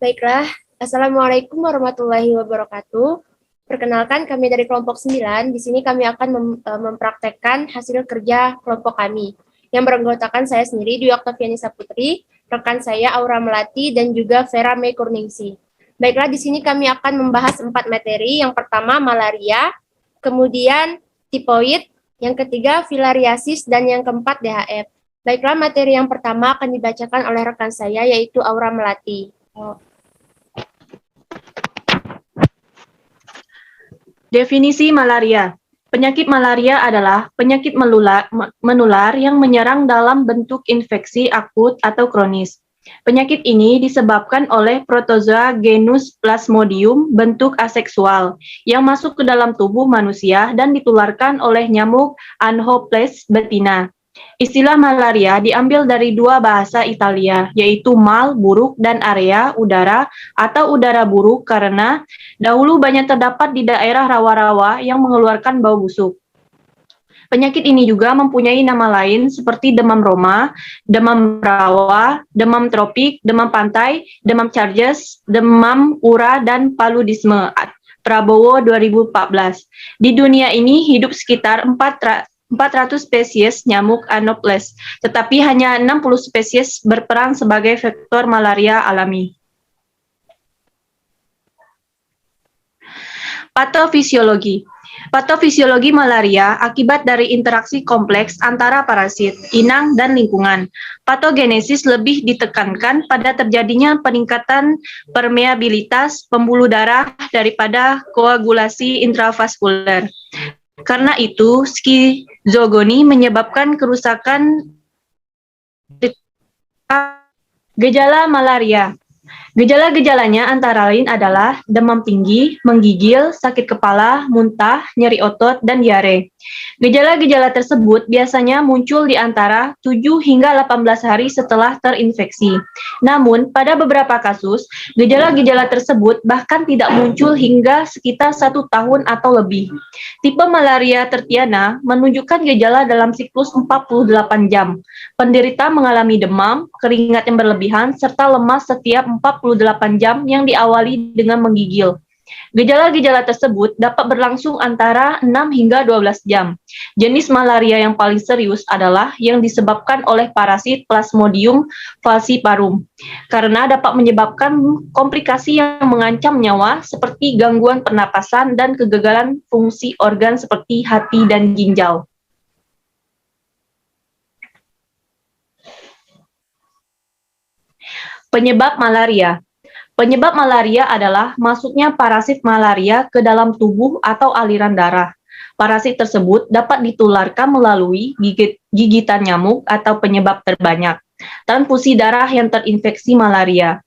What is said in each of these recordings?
Baiklah, Assalamualaikum warahmatullahi wabarakatuh. Perkenalkan, kami dari kelompok 9. Di sini kami akan mempraktekkan hasil kerja kelompok kami, yang beranggotakan saya sendiri, Dwi Oktavianisa Putri, rekan saya Aura Melati, dan juga Vera Mei Kurningsi. Baiklah, di sini kami akan membahas 4 materi. Yang pertama, malaria, kemudian tipoid, yang ketiga, filariasis, dan yang keempat, DHF. Baiklah, materi yang pertama akan dibacakan oleh rekan saya, yaitu Aura Melati. Definisi malaria. Penyakit malaria adalah penyakit menular yang menyerang dalam bentuk infeksi akut atau kronis. Penyakit ini disebabkan oleh protozoa genus Plasmodium bentuk aseksual yang masuk ke dalam tubuh manusia dan ditularkan oleh nyamuk Anopheles betina. Istilah malaria diambil dari dua bahasa Italia, yaitu mal, buruk, dan area, udara, atau udara buruk karena dahulu banyak terdapat di daerah rawa-rawa yang mengeluarkan bau busuk. Penyakit ini juga mempunyai nama lain seperti demam Roma, demam rawa, demam tropik, demam pantai, demam Charges, demam ura, dan paludisme. Prabowo 2014. Di dunia ini hidup sekitar 400 spesies nyamuk Anopheles, tetapi hanya 60 spesies berperan sebagai vektor malaria alami. Patofisiologi. Patofisiologi malaria akibat dari interaksi kompleks antara parasit, inang, dan lingkungan. Patogenesis lebih ditekankan pada terjadinya peningkatan permeabilitas pembuluh darah daripada koagulasi intravaskuler. Karena itu, skizogoni menyebabkan kerusakan gejala malaria. Gejala-gejalanya antara lain adalah demam tinggi, menggigil, sakit kepala, muntah, nyeri otot, dan diare. Gejala-gejala tersebut biasanya muncul di antara 7 hingga 18 hari setelah terinfeksi. Namun, pada beberapa kasus, gejala-gejala tersebut bahkan tidak muncul hingga sekitar 1 tahun atau lebih. Tipe malaria tertiana menunjukkan gejala dalam siklus 48 jam. Penderita mengalami demam, keringat yang berlebihan, serta lemas setiap 48 jam yang diawali dengan menggigil. Gejala-gejala tersebut dapat berlangsung antara 6 hingga 12 jam. Jenis malaria yang paling serius adalah yang disebabkan oleh parasit Plasmodium falciparum, karena dapat menyebabkan komplikasi yang mengancam nyawa seperti gangguan pernapasan dan kegagalan fungsi organ seperti hati dan ginjal. Penyebab malaria. Penyebab malaria adalah masuknya parasit malaria ke dalam tubuh atau aliran darah. Parasit tersebut dapat ditularkan melalui gigitan nyamuk atau penyebab terbanyak, transfusi darah yang terinfeksi malaria.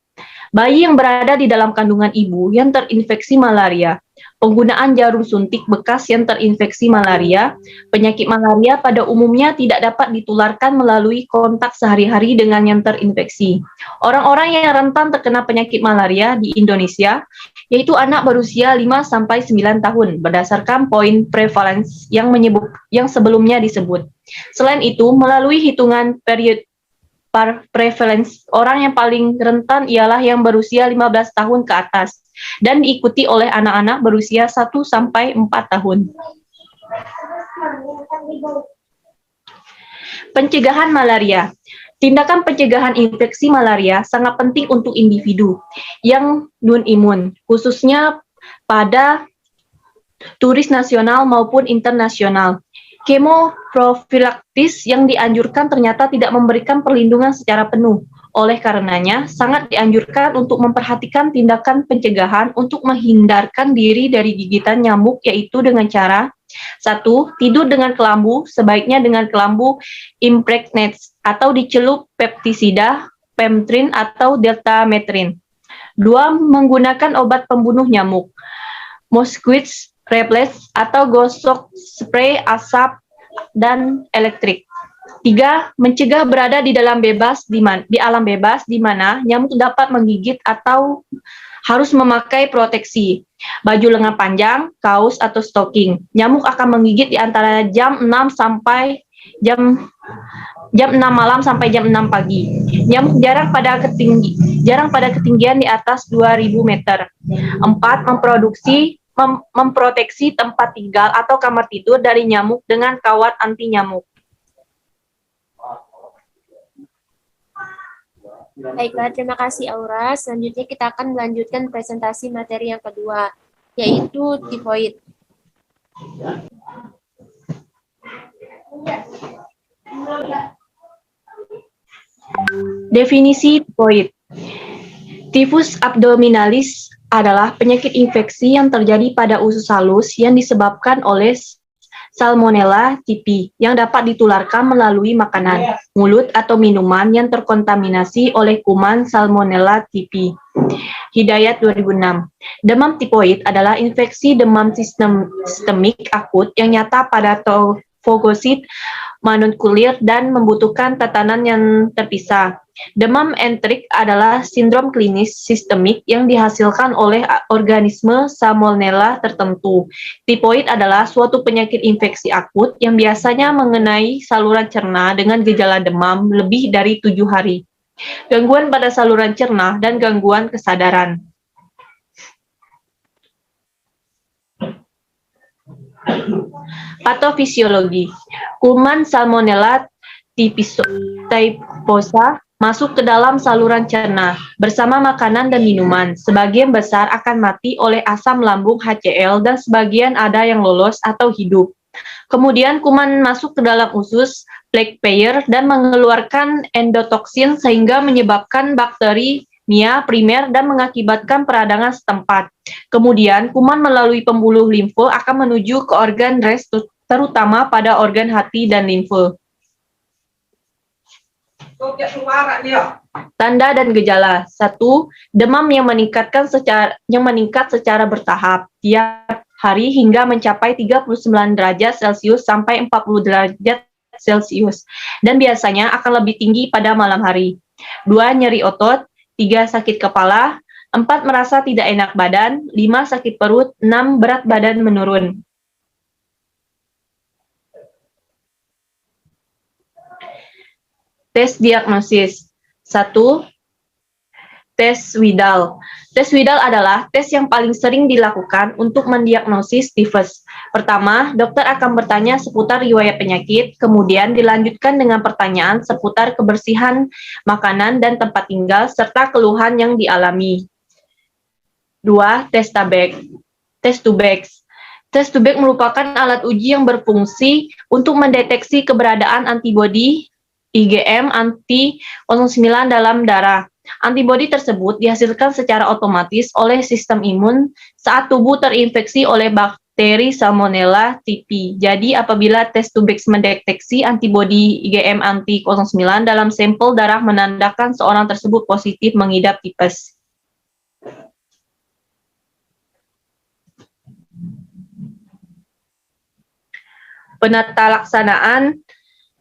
Bayi yang berada di dalam kandungan ibu yang terinfeksi malaria, penggunaan jarum suntik bekas yang terinfeksi malaria. Penyakit malaria pada umumnya tidak dapat ditularkan melalui kontak sehari-hari dengan yang terinfeksi. Orang-orang yang rentan terkena penyakit malaria di Indonesia, yaitu anak berusia 5-9 tahun, berdasarkan poin prevalence yang sebelumnya disebut. Selain itu, melalui hitungan periode prevalence, orang yang paling rentan ialah yang berusia 15 tahun ke atas dan diikuti oleh anak-anak berusia 1-4 tahun. Pencegahan malaria. Tindakan pencegahan infeksi malaria sangat penting untuk individu yang non-imun, khususnya pada turis nasional maupun internasional. Kemoprofilaktis yang dianjurkan ternyata tidak memberikan perlindungan secara penuh. Oleh karenanya, sangat dianjurkan untuk memperhatikan tindakan pencegahan untuk menghindarkan diri dari gigitan nyamuk, yaitu dengan cara 1. Tidur dengan kelambu, sebaiknya dengan kelambu impregnates atau dicelup pestisida, Pemtrin atau deltametrin. 2. Menggunakan obat pembunuh nyamuk, mosquito repellent atau gosok spray asap dan elektrik. 3. Mencegah berada di alam bebas di mana nyamuk dapat menggigit atau harus memakai proteksi. Baju lengan panjang, kaos atau stocking. Nyamuk akan menggigit di antara jam 6 sampai jam jam 6 malam sampai jam 6 pagi. Jarang pada ketinggian di atas 2000 meter. 4. Memproteksi tempat tinggal atau kamar tidur dari nyamuk dengan kawat anti nyamuk. Baiklah, terima kasih Aura. Selanjutnya kita akan melanjutkan presentasi materi yang kedua, yaitu tifoid. Definisi tifoid. Tifus abdominalis adalah penyakit infeksi yang terjadi pada usus halus yang disebabkan oleh Salmonella typhi yang dapat ditularkan melalui makanan, mulut, atau minuman yang terkontaminasi oleh kuman Salmonella typhi. Hidayat 2006. Demam tifoid adalah infeksi demam sistemik akut yang nyata pada fagosit mononukulir dan membutuhkan tatanan yang terpisah. Demam entrik adalah sindrom klinis sistemik yang dihasilkan oleh organisme Salmonella tertentu. Tifoid adalah suatu penyakit infeksi akut yang biasanya mengenai saluran cerna dengan gejala demam lebih dari 7 hari, gangguan pada saluran cerna, dan gangguan kesadaran. Patofisiologi. Kuman Salmonella typhosa masuk ke dalam saluran cerna bersama makanan dan minuman. Sebagian besar akan mati oleh asam lambung HCl dan sebagian ada yang lolos atau hidup. Kemudian kuman masuk ke dalam usus plaque payer dan mengeluarkan endotoksin sehingga menyebabkan bakteri mia primer dan mengakibatkan peradangan setempat. Kemudian kuman melalui pembuluh limfe akan menuju ke organ res, terutama pada organ hati dan limfe. Tanda dan gejala. 1. Demam yang meningkat secara bertahap tiap hari hingga mencapai 39 derajat Celcius sampai 40 derajat Celcius dan biasanya akan lebih tinggi pada malam hari. 2. Nyeri otot. 3. Sakit kepala. 4. Merasa tidak enak badan. 5. Sakit perut. 6. Berat badan menurun. Tes diagnosis. 1. Tes Widal. Tes Widal adalah tes yang paling sering dilakukan untuk mendiagnosis tifus. Pertama, dokter akan bertanya seputar riwayat penyakit, kemudian dilanjutkan dengan pertanyaan seputar kebersihan makanan dan tempat tinggal, serta keluhan yang dialami. 2. Tes Tabek. Tes Tubex. Tes Tubex merupakan alat uji yang berfungsi untuk mendeteksi keberadaan antibodi IgM anti-09 dalam darah. Antibodi tersebut dihasilkan secara otomatis oleh sistem imun saat tubuh terinfeksi oleh bakteri Salmonella typhi. Jadi, apabila tes Tubex mendeteksi antibodi IgM anti-09 dalam sampel darah menandakan seorang tersebut positif mengidap tipes. Penata laksanaan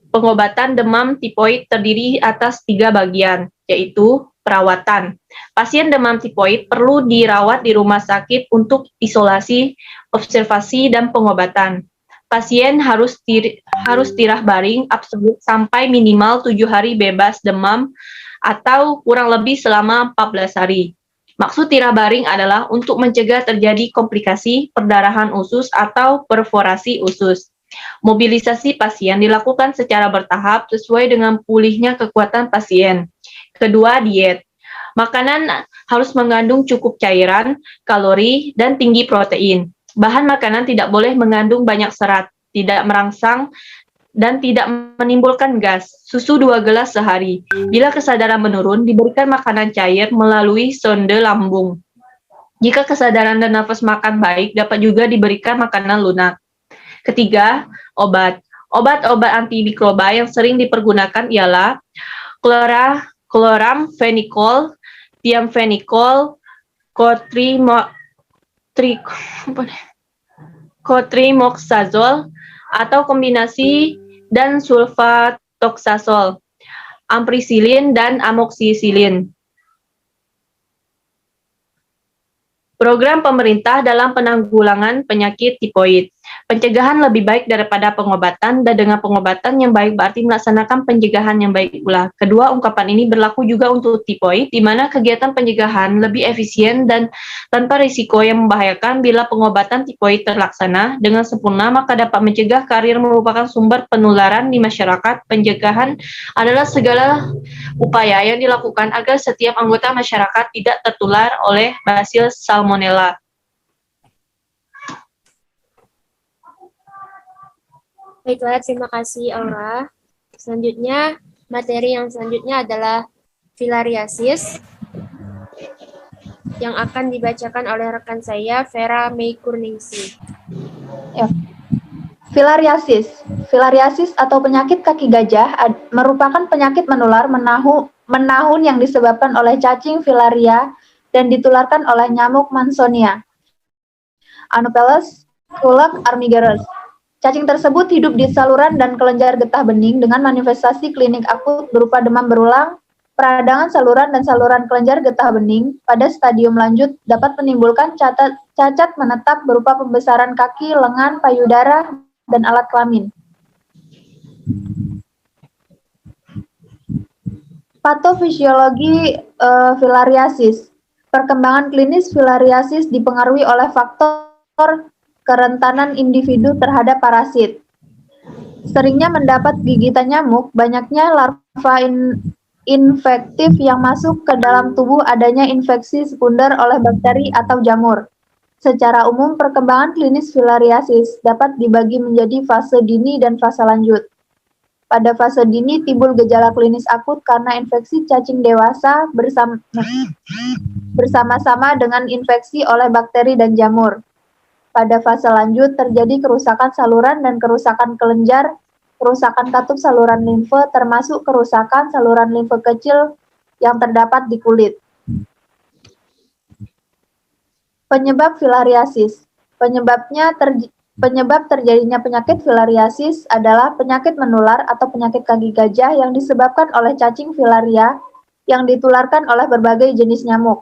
pengobatan demam tifoid terdiri atas 3 bagian, yaitu perawatan. Pasien demam tifoid perlu dirawat di rumah sakit untuk isolasi, observasi, dan pengobatan. Pasien harus tirah baring absolut sampai minimal 7 hari bebas demam atau kurang lebih selama 14 hari. Maksud tirah baring adalah untuk mencegah terjadi komplikasi perdarahan usus atau perforasi usus. Mobilisasi pasien dilakukan secara bertahap sesuai dengan pulihnya kekuatan pasien. Kedua, diet. Makanan harus mengandung cukup cairan, kalori, dan tinggi protein. Bahan makanan tidak boleh mengandung banyak serat, tidak merangsang, dan tidak menimbulkan gas. Susu 2 gelas sehari. Bila kesadaran menurun, diberikan makanan cair melalui sonde lambung. Jika kesadaran dan nafas makan baik, dapat juga diberikan makanan lunak. Ketiga, obat. Obat-obat antimikroba yang sering dipergunakan ialah chloramphenicol, thiamphenicol, cotrimoxazole, atau kombinasi dan sulfatoxazole, ampicillin dan amoxicillin. Program pemerintah dalam penanggulangan penyakit tifoid. Pencegahan lebih baik daripada pengobatan, dan dengan pengobatan yang baik berarti melaksanakan pencegahan yang baik pula. Kedua ungkapan ini berlaku juga untuk tipoid, di mana kegiatan pencegahan lebih efisien dan tanpa risiko yang membahayakan. Bila pengobatan tipoid terlaksana dengan sempurna, maka dapat mencegah karir merupakan sumber penularan di masyarakat. Pencegahan adalah segala upaya yang dilakukan agar setiap anggota masyarakat tidak tertular oleh Bacillus Salmonella. Baiklah, terima kasih Aura. Selanjutnya, materi yang selanjutnya adalah filariasis yang akan dibacakan oleh rekan saya, Vera Mei Kurningsi. Ya. Filariasis. Filariasis atau penyakit kaki gajah merupakan penyakit menular menahun yang disebabkan oleh cacing filaria dan ditularkan oleh nyamuk Mansonia, Anopheles kulak armigerus. Cacing tersebut hidup di saluran dan kelenjar getah bening dengan manifestasi klinik akut berupa demam berulang, peradangan saluran dan saluran kelenjar getah bening. Pada stadium lanjut dapat menimbulkan cacat menetap berupa pembesaran kaki, lengan, payudara, dan alat kelamin. Patofisiologi filariasis. Perkembangan klinis filariasis dipengaruhi oleh faktor kerentanan individu terhadap parasit. Seringnya mendapat gigitan nyamuk, banyaknya larva infektif yang masuk ke dalam tubuh, adanya infeksi sekunder oleh bakteri atau jamur. Secara umum, perkembangan klinis filariasis dapat dibagi menjadi fase dini dan fase lanjut. Pada fase dini timbul gejala klinis akut karena infeksi cacing dewasa bersama-sama dengan infeksi oleh bakteri dan jamur. Pada fase lanjut terjadi kerusakan saluran dan kerusakan kelenjar, kerusakan katup saluran limfe, termasuk kerusakan saluran limfe kecil yang terdapat di kulit. Penyebab filariasis. Penyebab terjadinya penyakit filariasis adalah penyakit menular atau penyakit kaki gajah yang disebabkan oleh cacing filaria yang ditularkan oleh berbagai jenis nyamuk.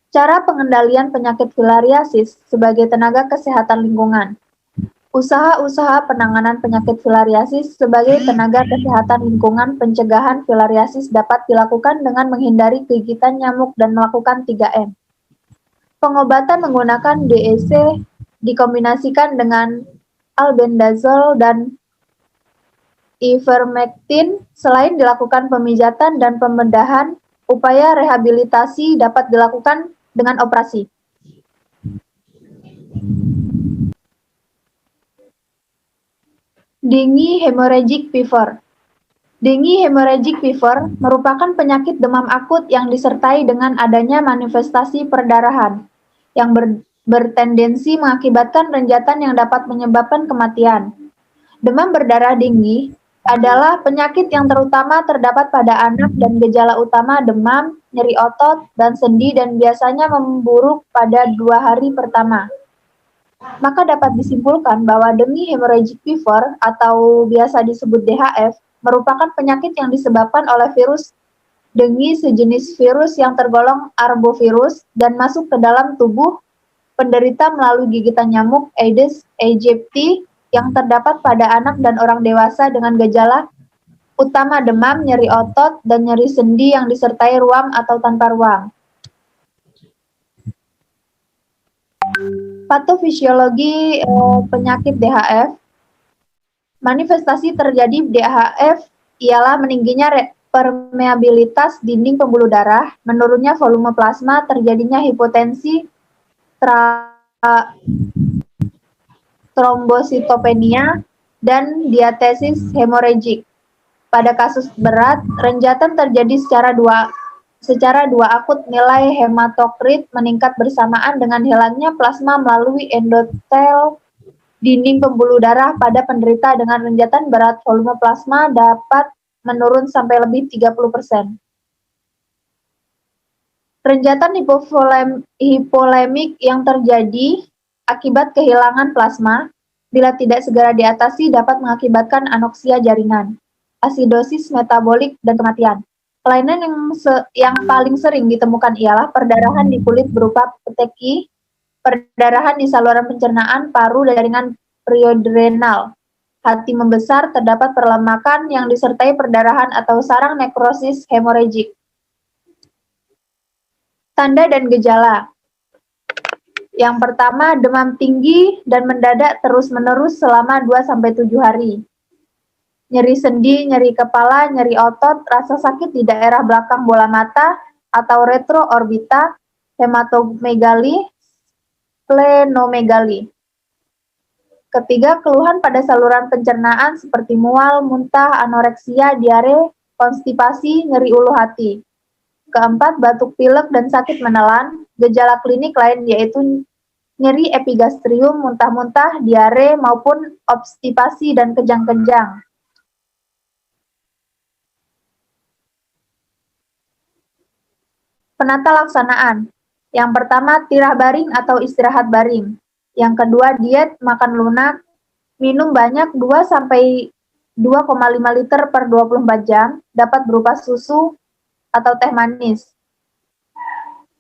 Cara pengendalian penyakit filariasis sebagai tenaga kesehatan lingkungan. Usaha-usaha penanganan penyakit filariasis sebagai tenaga kesehatan lingkungan pencegahan filariasis dapat dilakukan dengan menghindari gigitan nyamuk dan melakukan 3M. Pengobatan menggunakan DEC dikombinasikan dengan albendazol dan ivermectin. Selain dilakukan pemijatan dan pembedahan, upaya rehabilitasi dapat dilakukan dengan operasi. Dengue hemorrhagic fever. Dengue hemorrhagic fever merupakan penyakit demam akut yang disertai dengan adanya manifestasi perdarahan yang bertendensi mengakibatkan renjatan yang dapat menyebabkan kematian. Demam berdarah dengue adalah penyakit yang terutama terdapat pada anak dan gejala utama demam, nyeri otot, dan sendi dan biasanya memburuk pada 2 hari pertama. Maka dapat disimpulkan bahwa dengue hemorrhagic fever atau biasa disebut DHF merupakan penyakit yang disebabkan oleh virus dengue sejenis virus yang tergolong arbovirus dan masuk ke dalam tubuh penderita melalui gigitan nyamuk Aedes aegypti yang terdapat pada anak dan orang dewasa dengan gejala utama demam, nyeri otot, dan nyeri sendi yang disertai ruam atau tanpa ruam. Patofisiologi penyakit DHF. Manifestasi terjadi DHF ialah meningginya permeabilitas dinding pembuluh darah, menurunnya volume plasma, terjadinya hipotensi, trombositopenia, dan diatesis hemorragik. Pada kasus berat, renjatan terjadi secara dua akut. Nilai hematokrit meningkat bersamaan dengan hilangnya plasma melalui endotel dinding pembuluh darah. Pada penderita dengan renjatan berat, volume plasma dapat menurun sampai lebih 30%. Renjatan hipolemik yang terjadi akibat kehilangan plasma, bila tidak segera diatasi dapat mengakibatkan anoksia jaringan, asidosis metabolik, dan kematian. Kelainan yang paling sering ditemukan ialah perdarahan di kulit berupa peteki, Perdarahan di saluran pencernaan, paru, jaringan periodrenal. Hati membesar, terdapat perlemakan yang disertai perdarahan atau sarang nekrosis hemoragik. Tanda dan gejala. Yang pertama, demam tinggi dan mendadak terus-menerus selama 2-7 hari. Nyeri sendi, nyeri kepala, nyeri otot, rasa sakit di daerah belakang bola mata atau retroorbita, hematomegali, splenomegali. Ketiga, keluhan pada saluran pencernaan seperti mual, muntah, anoreksia, diare, konstipasi, nyeri ulu hati. Keempat, batuk pilek dan sakit menelan. Gejala klinik lain yaitu nyeri epigastrium, muntah-muntah, diare, maupun obstipasi dan kejang-kejang. Penata laksanaan. Yang pertama, tirah baring atau istirahat baring. Yang kedua, diet, makan lunak, minum banyak 2-2,5 liter per 24 jam, dapat berupa susu atau teh manis.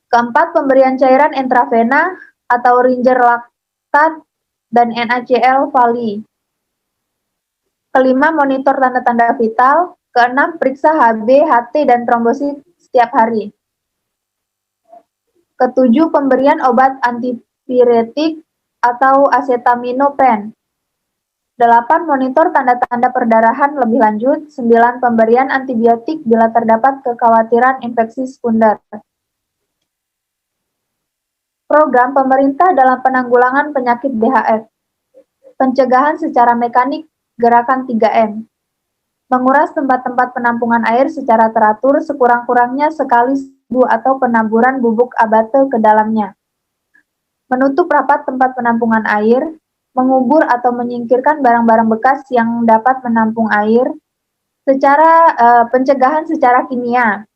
Keempat, pemberian cairan intravena atau ringer laktat dan NaCl Vali. Kelima, monitor tanda-tanda vital. Keenam, periksa HB, HT, dan trombosit setiap hari. Ketujuh, pemberian obat antipiretik atau acetaminophen. 8. Monitor tanda-tanda perdarahan lebih lanjut. 9. Pemberian antibiotik bila terdapat kekhawatiran infeksi sekunder. Program pemerintah dalam penanggulangan penyakit DHF. Pencegahan secara mekanik gerakan 3M. Menguras tempat-tempat penampungan air secara teratur sekurang-kurangnya sekali atau penaburan bubuk abate ke dalamnya. Menutup rapat tempat penampungan air, mengubur atau menyingkirkan barang-barang bekas yang dapat menampung air, pencegahan secara kimia,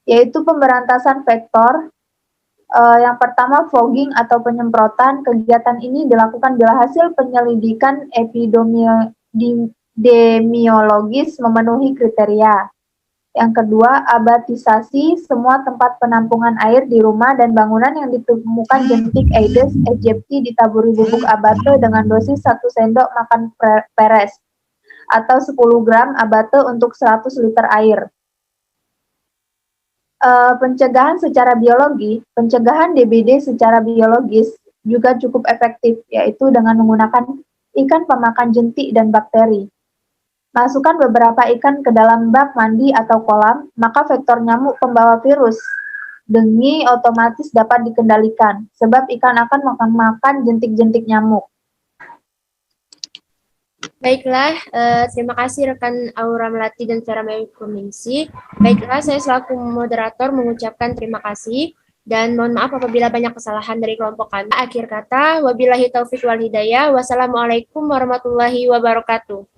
yaitu pemberantasan vektor. Yang pertama, fogging atau penyemprotan. Kegiatan ini dilakukan bila hasil penyelidikan epidemiologis memenuhi kriteria. Yang kedua, abatisasi. Semua tempat penampungan air di rumah dan bangunan yang ditemukan jentik Aedes aegypti ditaburi bubuk abate dengan dosis 1 sendok makan peres atau 10 gram abate untuk 100 liter air. Pencegahan secara biologi, pencegahan DBD secara biologis juga cukup efektif, yaitu dengan menggunakan ikan pemakan jentik dan bakteri. Masukkan beberapa ikan ke dalam bak mandi atau kolam, maka vektor nyamuk pembawa virus dengue otomatis dapat dikendalikan, sebab ikan akan makan jentik-jentik nyamuk. Baiklah, terima kasih rekan Aura Melati dan Vera Mekomingsi. Baiklah, saya selaku moderator mengucapkan terima kasih dan mohon maaf apabila banyak kesalahan dari kelompok kami. Akhir kata, wabillahi taufiq wal hidayah. Wassalamualaikum warahmatullahi wabarakatuh.